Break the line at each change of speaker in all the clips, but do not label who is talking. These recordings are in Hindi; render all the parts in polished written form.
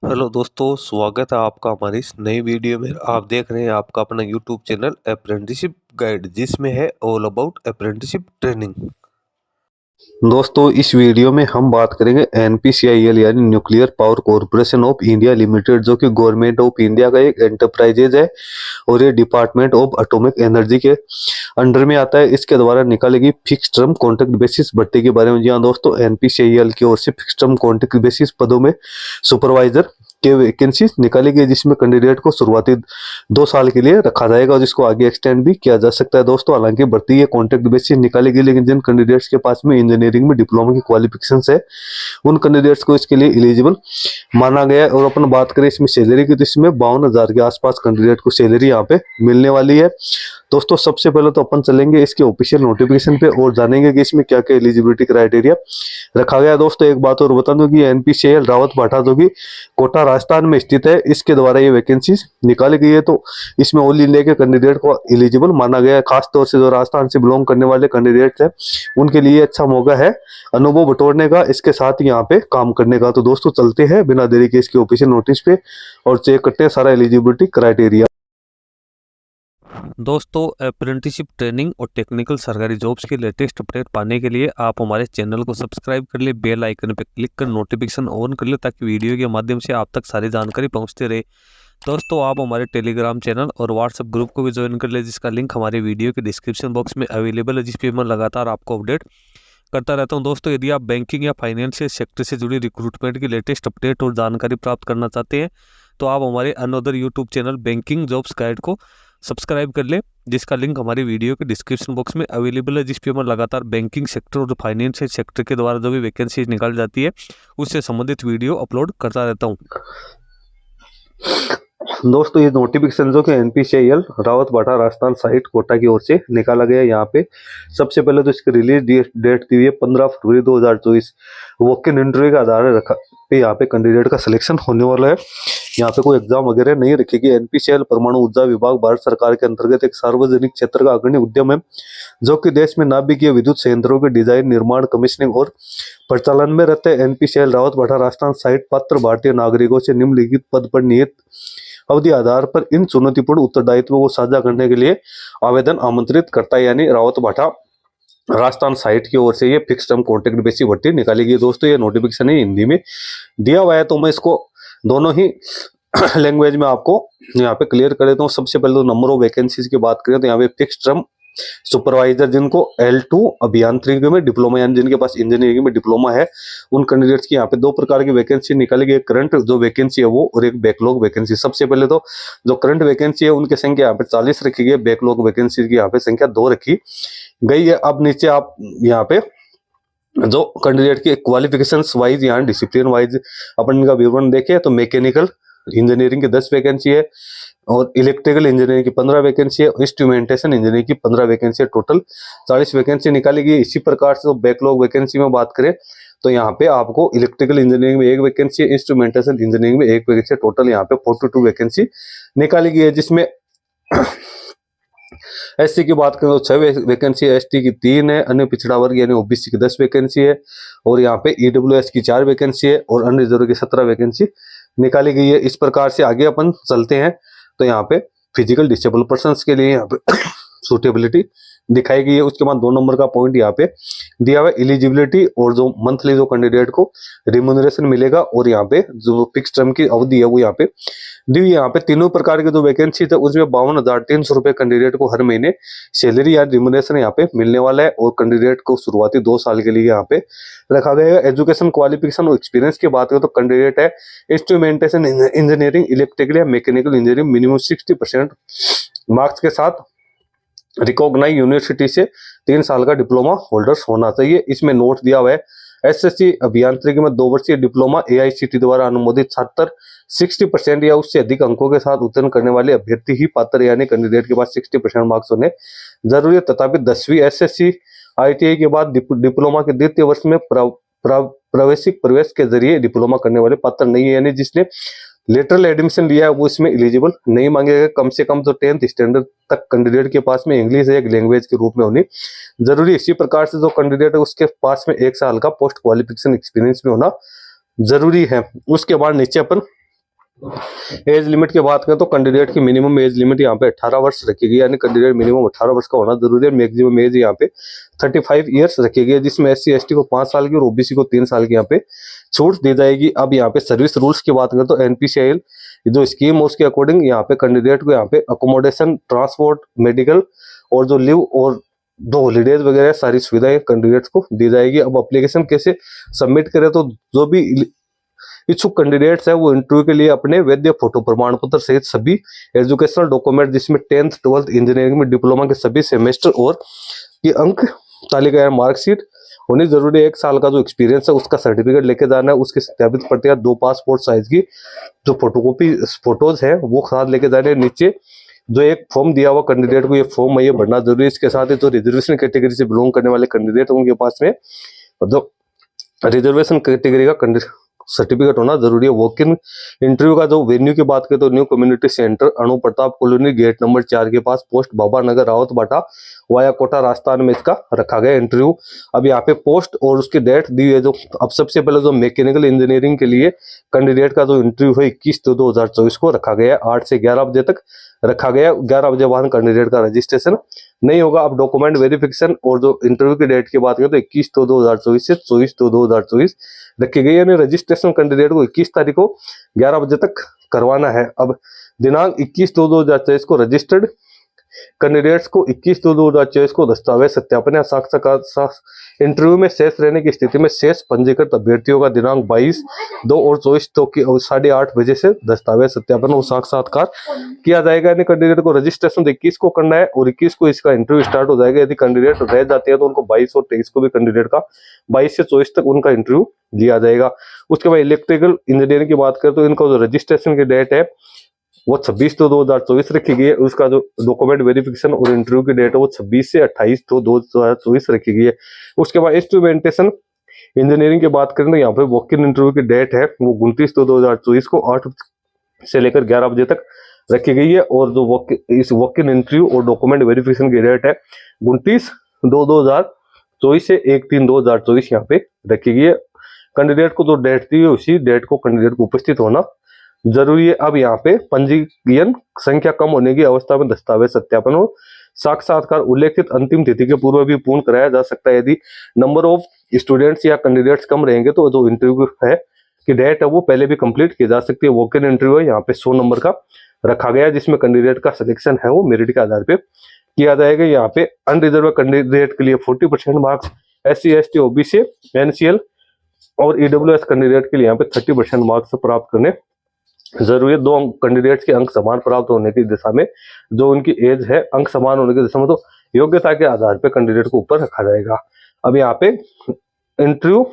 हेलो दोस्तों, स्वागत है आपका हमारी इस नई वीडियो में। आप देख रहे हैं आपका अपना यूट्यूब चैनल अप्रेंटिसशिप गाइड, जिसमें है ऑल अबाउट अप्रेंटिसशिप ट्रेनिंग। दोस्तों, इस वीडियो में हम बात करेंगे एनपीसीआईएल यानी nuclear power corporation of India limited, जो कि गवर्नमेंट ऑफ इंडिया का एक एंटरप्राइजेज है और ये डिपार्टमेंट ऑफ एटॉमिक एनर्जी के अंडर में आता है। इसके द्वारा निकाली गई फिक्स टर्म कॉन्ट्रैक्ट बेसिस भर्ती के बारे में। जी हाँ दोस्तों, एनपीसीआईएल की ओर से फिक्स टर्म कॉन्ट्रैक्ट बेसिस पदों में सुपरवाइजर के वैकेंसी निकाली गई, जिसमें कैंडिडेट को शुरुआती 2 साल के लिए रखा जाएगा और जिसको आगे एक्सटेंड भी किया जा सकता है। दोस्तों, हालांकि भर्ती ये कॉन्ट्रैक्ट बेसिस निकाली गई, लेकिन जिन कैंडिडेट्स के पास में इंजीनियरिंग में डिप्लोमा की क्वालिफिकेशन है उन कैंडिडेट्स को इसके लिए एलिजिबल माना गया है। और अपन बात करें इसमें सैलरी की, तो इसमें 52,000 के आसपास कैंडिडेट को सैलरी यहाँ पे मिलने वाली है। दोस्तों, सबसे पहले तो अपन चलेंगे इसके ऑफिशियल नोटिफिकेशन पे और जानेंगे कि इसमें क्या क्या एलिजिबिलिटी क्राइटेरिया रखा गया है। दोस्तों, एक बात और बता दूं कि एनपीसीआईएल रावत भाटा, जो कि कोटा राजस्थान में स्थित है, इसके द्वारा ये वैकेंसी निकाली गई है। तो इसमें ऑल इंडिया के कैंडिडेट को एलिजिबल माना गया है। खासतौर से जो राजस्थान से बिलोंग करने वाले कैंडिडेट हैं उनके लिए अच्छा मौका है अनुभव बटोरने का, इसके साथ यहाँ पे काम करने का। तो दोस्तों, चलते हैं बिना देरी के इसके ऑफिशियल नोटिस पे और चेक करते हैं सारा एलिजिबिलिटी क्राइटेरिया। दोस्तों, अप्रेंटिसशिप ट्रेनिंग और टेक्निकल सरकारी जॉब्स के लेटेस्ट अपडेट पाने के लिए आप हमारे चैनल को सब्सक्राइब कर ले, बेल आइकन पर क्लिक कर नोटिफिकेशन ऑन कर ले, ताकि वीडियो के माध्यम से आप तक सारी जानकारी पहुंचते रहे। दोस्तों, आप हमारे टेलीग्राम चैनल और व्हाट्सएप ग्रुप को भी ज्वाइन कर ले, जिसका लिंक हमारे वीडियो के डिस्क्रिप्शन बॉक्स में अवेलेबल है, जिस पर मैं लगातार आपको अपडेट करता रहता हूं। दोस्तों, यदि आप बैंकिंग या फाइनेंशियल सेक्टर से जुड़ी रिक्रूटमेंट की लेटेस्ट अपडेट और जानकारी प्राप्त करना चाहते हैं तो आप हमारे another YouTube channel banking jobs guide को सब्सक्राइब कर ले, जिसका लिंक हमारी वीडियो के डिस्क्रिप्शन बॉक्स में अवेलेबल है, जिस पे मैं लगातार बैंकिंग सेक्टर और फाइनेंशियल सेक्टर के द्वारा जो भी वैकेंसी निकाल जाती है उससे संबंधित वीडियो अपलोड करता रहता हूँ। दोस्तों, ये नोटिफिकेशन जो कि एनपीसीआईएल रावत भाटा राजस्थान साइट कोटा की ओर से निकाला गया है। यहाँ पे सबसे पहले तो इसकी रिलीज डेट दी हुई है 15 फरवरी 2024। वॉक इन इंटरव्यू के आधार रखा पे यहाँ पे कैंडिडेट का सिलेक्शन होने वाला है। यहाँ पे कोई एग्जाम वगैरह नहीं रखेगी। एनपीसीआईएल परमाणु ऊर्जा विभाग भारत सरकार के अंतर्गत एक सार्वजनिक क्षेत्र का अग्रणी उद्यम है, जो कि देश में नाभिकीय विद्युत संयंत्रों के डिजाइन, निर्माण, कमीशनिंग और प्रचालन में रहते हैं। एनपीसीआईएल रावत भाटा राजस्थान साइट पात्र भारतीय नागरिकों से निम्नलिखित पद पर नियत अवधि आधार पर इन चुनौतीपूर्ण उत्तरदायित्वों को साझा करने के लिए आवेदन आमंत्रित करता है। यानी रावत भाटा राजस्थान साइट की ओर से ये फिक्स टर्म कॉन्ट्रैक्ट बेसिस भर्ती निकाली गई। दोस्तों, ये नोटिफिकेशन है हिंदी में दिया हुआ है, तो मैं इसको दोनों ही लैंग्वेज में आपको यहाँ पे क्लियर कर देता हूँ। सबसे पहले तो नंबर ऑफ वैकेंसीज की बात करें तो यहाँ पे फिक्स टर्म सुपरवाइजर, जिनको L2 अभियांत्रिकी में डिप्लोमा यानी जिनके पास इंजीनियरिंग में डिप्लोमा है, उन कैंडिडेट्स की यहाँ पे 2 प्रकार की वैकेंसी निकाली गई। करंट जो वैकेंसी है वो और एक बैकलॉग वैकेंसी। सबसे पहले तो जो करंट वैकेंसी है उनकी संख्या यहाँ पे 40 रखी गई, बैकलॉग वैकेंसी की यहाँ पे संख्या 2 रखी गई है। अब नीचे आप यहाँ पे जो कैंडिडेट की क्वालिफिकेशन वाइज यहाँ डिसिप्लिन वाइज अपन इनका विवरण देखें तो मैकेनिकल इंजीनियरिंग की 10 वैकेंसी है और इलेक्ट्रिकल इंजीनियरिंग की 15 वैकेंसी है, इंस्ट्रूमेंटेशन इंजीनियरिंग की 15 वैकेंसी है। टोटल 40 वैकेंसी निकाली गई। इसी प्रकार से तो बैकलॉग वैकेंसी में बात करें तो यहाँ पे आपको इलेक्ट्रिकल इंजीनियरिंग में 1 वैकेंसी है, इंस्ट्रूमेंटेशन इंजीनियरिंग में 1 वैकेंसी, टोटल यहाँ पे 42 वैकेंसी निकाली गई है। जिसमें एससी की बात करें तो 6 वैकेंसी है, एसटी की 3 है, अन्य पिछड़ा वर्ग यानी ओबीसी की 10 वैकेंसी है और यहाँ पे ईडब्ल्यूएस की 4 वैकेंसी है और अन्य रिजर्व की 17 वैकेंसी निकाली गई है। इस प्रकार से आगे अपन चलते हैं तो यहाँ पे फिजिकल डिसेबल पर्संस के लिए यहाँ पे सूटेबिलिटी दिखाई गई है। उसके बाद 2 नंबर का पॉइंट यहाँ पे दिया हुआ है एलिजिबिलिटी और जो मंथली जो कैंडिडेट को रिम्यूनरेशन मिलेगा और यहाँ पे जो फिक्स टर्म की अवधि है वो यहाँ पे दी हुई। यहाँ पे तीनों प्रकार के जो वैकेंसी थे उसमें 52,300 रुपए कैंडिडेट को हर महीने सैलरी या रिम्यूनरेशन यहाँ पे मिलने वाला है और कैंडिडेट को शुरुआती 2 साल के लिए यहाँ पे रखा गया है। एजुकेशन क्वालिफिकेशन और एक्सपीरियंस की बात करें तो कैंडिडेट है इंस्ट्रूमेंटेशन इंजीनियरिंग, इलेक्ट्रिकल या मैकेनिकल इंजीनियरिंग मिनिमम 60% मार्क्स के साथ रिकॉग्नाइज यूनिवर्सिटी से 3 साल का डिप्लोमा होल्डर्स होना चाहिए। इसमें नोट दिया हुआ है एसएससी अभियांत्रिकी में 2 वर्षीय डिप्लोमा एआईसीटी द्वारा अनुमोदित छात्र 60% या उससे अधिक अंकों के साथ उत्तीर्ण करने वाले अभ्यर्थी ही पात्र, यानी कैंडिडेट के पास 60% मार्क्स होने जरूरी है। तथापि 10वीं एसएससी आईटीआई के बाद डिप्लोमा के द्वितीय वर्ष में प्रवेशिक प्रवेश के जरिए डिप्लोमा करने वाले पात्र नहीं है, यानी जिसने लेटरल एडमिशन लिया है वो इसमें एलिजिबल नहीं मांगेगा। कम से कम तो 10th स्टैंडर्ड तक कैंडिडेट के पास में इंग्लिश एक लैंग्वेज के रूप में होनी जरूरी। इसी प्रकार से जो कैंडिडेट है उसके पास में 1 साल का पोस्ट क्वालिफिकेशन एक्सपीरियंस भी होना जरूरी है। उसके बाद नीचे अपन एज लिमिट की बात करें तो कैंडिडेट की मिनिमम एज लिमिट यहाँ पे 18 वर्ष रखी गई है, यानी कैंडिडेट मिनिमम 18 वर्ष का होना जरूरी है। मैक्सिमम एज यहाँ पे 35 ईयर्स रखी गई है, जिसमें SC ST को 5 साल की और OBC को 3 साल की यहाँ पे छूट दी जाएगी। अब यहाँ पे सर्विस रूल्स की बात करें तो NPCIL जो स्कीम है उसके अकॉर्डिंग यहाँ पे कैंडिडेट को यहाँ पे अकोमोडेशन, ट्रांसपोर्ट, मेडिकल और जो लिव और 2 हॉलीडेज वगैरह सारी सुविधाएं कैंडिडेट्स को दी जाएगी। अब एप्लीकेशन कैसे सबमिट करें, तो जो भी इच्छुक कैंडिडेट्स है वो इंटरव्यू के लिए अपने वैध फोटो प्रमाण पत्र सहित सभी एजुकेशनल डॉक्यूमेंट, जिसमें 10th 12th इंजीनियरिंग में डिप्लोमा के सभी सेमेस्टर और की अंक तालिका या मार्कशीट होनी जरूरी है। 1 साल का जो एक्सपीरियंस है उसका सर्टिफिकेट लेके जाना है, उसकी सत्यापित प्रतियां 2 पासपोर्ट साइज की जो फोटोकॉपी फोटोज है वो साथ लेके जाने। नीचे जो एक फॉर्म दिया हुआ कैंडिडेट को, ये फॉर्म है ये भरना जरूरी है। इसके साथ ही जो रिजर्वेशन कैटेगरी से बिलोंग करने वाले कैंडिडेट उनके पास में जो रिजर्वेशन कैटेगरी का सर्टिफिकेट होना जरूरी है। वॉक इन इंटरव्यू का जो वेन्यू की बात करें तो न्यू कम्युनिटी सेंटर, अणु प्रताप कॉलोनी, गेट नंबर 4 के पास, पोस्ट बाबा नगर, रावत बाटा, वाया कोटा, राजस्थान में इसका रखा गया इंटरव्यू। अब यहाँ पे पोस्ट और उसकी डेट दी है। जो अब सबसे पहले जो मैकेनिकल इंजीनियरिंग के लिए कैंडिडेट का जो इंटरव्यू है 21/2/2024 को रखा गया है, 8 से 11 बजे तक रखा गया। 11 बजे बाद कैंडिडेट का रजिस्ट्रेशन नहीं होगा। अब डॉक्यूमेंट वेरिफिकेशन और जो इंटरव्यू की डेट की बात करें तो 21/2/2024 से 24/2/2024 रखी गई, यानी रजिस्ट्रेशन कैंडिडेट को 21 तारीख को 11 बजे तक करवाना है। अब दिनांक 21/2/2024 को रजिस्टर्ड कैंडिडेट्स को 21/2/2024 को दस्तावेज सत्यापन या साक्षात्कार इंटरव्यू में शेष रहने की स्थिति में शेष पंजीकृत अभ्यर्थियों का दिनांक 22/2 और 24/2 की 8:30 बजे से दस्तावेज सत्यापन और साक्षात्कार किया जाएगा। यानी कैंडिडेट को रजिस्ट्रेशन 21 को करना है और 21 को इसका इंटरव्यू स्टार्ट हो जाएगा। यदि कैंडिडेट रह जाते हैं तो उनको 22 और 23 को भी कैंडिडेट का 22 से 24 तक उनका इंटरव्यू लिया जाएगा। उसके बाद इलेक्ट्रिकल इंजीनियरिंग की बात करें तो इनका जो रजिस्ट्रेशन की डेट है वो 26/2/2024 रखी गई है। उसका जो डॉक्यूमेंट वेरिफिकेशन और इंटरव्यू की डेट है वो 26 से 28/2/2024 रखी गई है। उसके बाद इंस्ट्रूमेंटेशन इंजीनियरिंग की बात करें तो यहाँ पे वॉक इन इंटरव्यू की डेट है वो 29/2/2024 को 8 से लेकर 11 बजे तक रखी गई है। और जो इस वॉक इन इंटरव्यू और डॉक्यूमेंट वेरिफिकेशन की डेट है 29/2/2024 से 1/3/2024 यहाँ पे रखी गई है। कैंडिडेट को जो डेट दी है उसी डेट को कैंडिडेट को उपस्थित होना जरूरी है। अब यहाँ पे पंजीयन संख्या कम होने की अवस्था में दस्तावेज सत्यापन और साक्षात्कार उल्लेखित अंतिम तिथि के पूर्व भी पूर्ण कराया जा सकता है। यदि नंबर ऑफ स्टूडेंट्स या कैंडिडेट्स कम रहेंगे तो जो इंटरव्यू है की डेट है वो पहले भी कंप्लीट की जा सकती है। वॉक इन इंटरव्यू है यहाँ पे 100 नंबर का रखा गया है, जिसमें कैंडिडेट का सिलेक्शन है वो मेरिट के आधार पे किया जाएगा। यहाँ पे अनरिजर्व कैंडिडेट के लिए 40% marks, SC ST OBC NCL और EWS कैंडिडेट के लिए यहाँ पे 30% मार्क्स प्राप्त करने जरूरी है। 2 कैंडिडेट्स के अंक समान प्राप्त होने की दिशा में, जो उनकी एज है अंक समान होने की दिशा में, तो योग्यता के आधार पे कैंडिडेट को ऊपर रखा जाएगा। अब यहाँ पे इंटरव्यू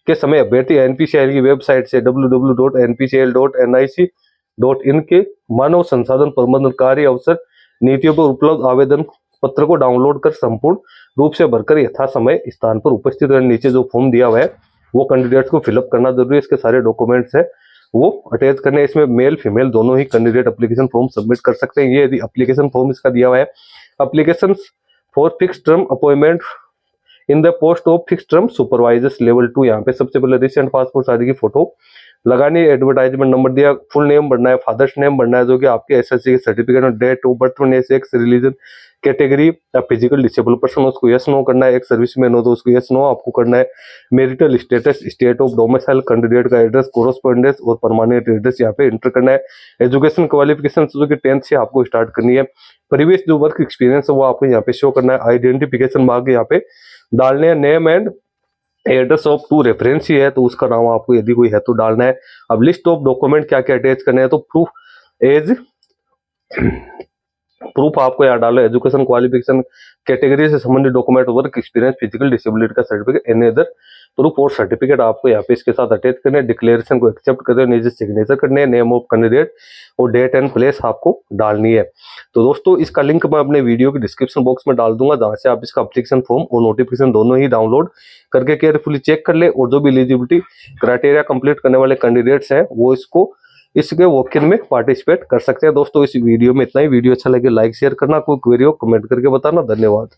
के समय अभ्यर्थी NPCIL की वेबसाइट से www.npcil.nic.in के मानव संसाधन प्रबंधन कार्य अवसर नीतियों पर उपलब्ध आवेदन पत्र को डाउनलोड कर संपूर्ण रूप से भरकर यथा समय स्थान पर उपस्थित रहने। नीचे जो फॉर्म दिया हुआ है वो कैंडिडेट्स को फिलअप करना जरूरी है। इसके सारे डॉक्यूमेंट्स है वो अटैच करने। इसमें मेल फीमेल दोनों ही कैंडिडेट एप्लीकेशन फॉर्म सबमिट कर सकते हैं। ये यदि एप्लीकेशन फॉर्म इसका दिया हुआ है application for fixed term appointment in the post of fixed term supervisors level 2, यहाँ पे सबसे पहले रिसेंट पासपोर्ट साइज की फोटो लगानी है, एडवर्टाइजमेंट नंबर दिया, फुल नेम भरना है, फादर्स नेम भरना है जो कि आपके SSC के सर्टिफिकेट में, डेट ऑफ बर्थ में, सेक्स, रिलीजन, कैटेगरी या फिजिकल डिसेबल पर्सन उसको यस नो करना है। एक सर्विसमैन हो तो उसको यस नो आपको करना है। Marital status, state of domicile, candidate का एड्रेस, कोरस्पोंडेंस और परमानेंट एड्रेस यहाँ पे एंटर करना है। एजुकेशन क्वालिफिकेशन जो कि 10th से आपको स्टार्ट करनी है। प्रीवियस जो वर्क एक्सपीरियंस है वो आपको यहाँ पे शो करना है। आइडेंटिफिकेशन मार्क यहाँ पे डालने हैं। Name and address of 2 reference ही है तो उसका नाम आपको यदि कोई है तो डालना है। अब लिस्ट ऑफ डॉक्यूमेंट क्या क्या अटैच करने हैं तो प्रूफ आपको यहाँ डालो, एजुकेशन क्वालिफिकेशन, कैटेगरी से संबंधित document, work experience, physical disability का सर्टिफिकेट, एनी अदर प्रूफ और सर्टिफिकेट आपको यहाँ पे इसके साथ अटैच करने हैं। डिक्लेरेशन को एक्सेप्ट करने, नीचे सिग्नेचर करने हैं, नेम ऑफ कैंडिडेट और डेट एंड प्लेस आपको डालनी है। तो दोस्तों इसका लिंक मैं अपने वीडियो के डिस्क्रिप्शन बॉक्स में डाल दूंगा, जहां से आप इसका एप्लीकेशन फॉर्म और नोटिफिकेशन दोनों ही डाउनलोड करके केयरफुली चेक कर ले। और जो भी एलिजिबिलिटी क्राइटेरिया कंप्लीट करने वाले कैंडिडेट्स हैं वो इसके वॉक इन में पार्टिसिपेट कर सकते हैं। दोस्तों इस वीडियो में इतना ही। वीडियो अच्छा लगे लाइक शेयर करना, कोई क्वेरी हो कमेंट करके बताना। धन्यवाद।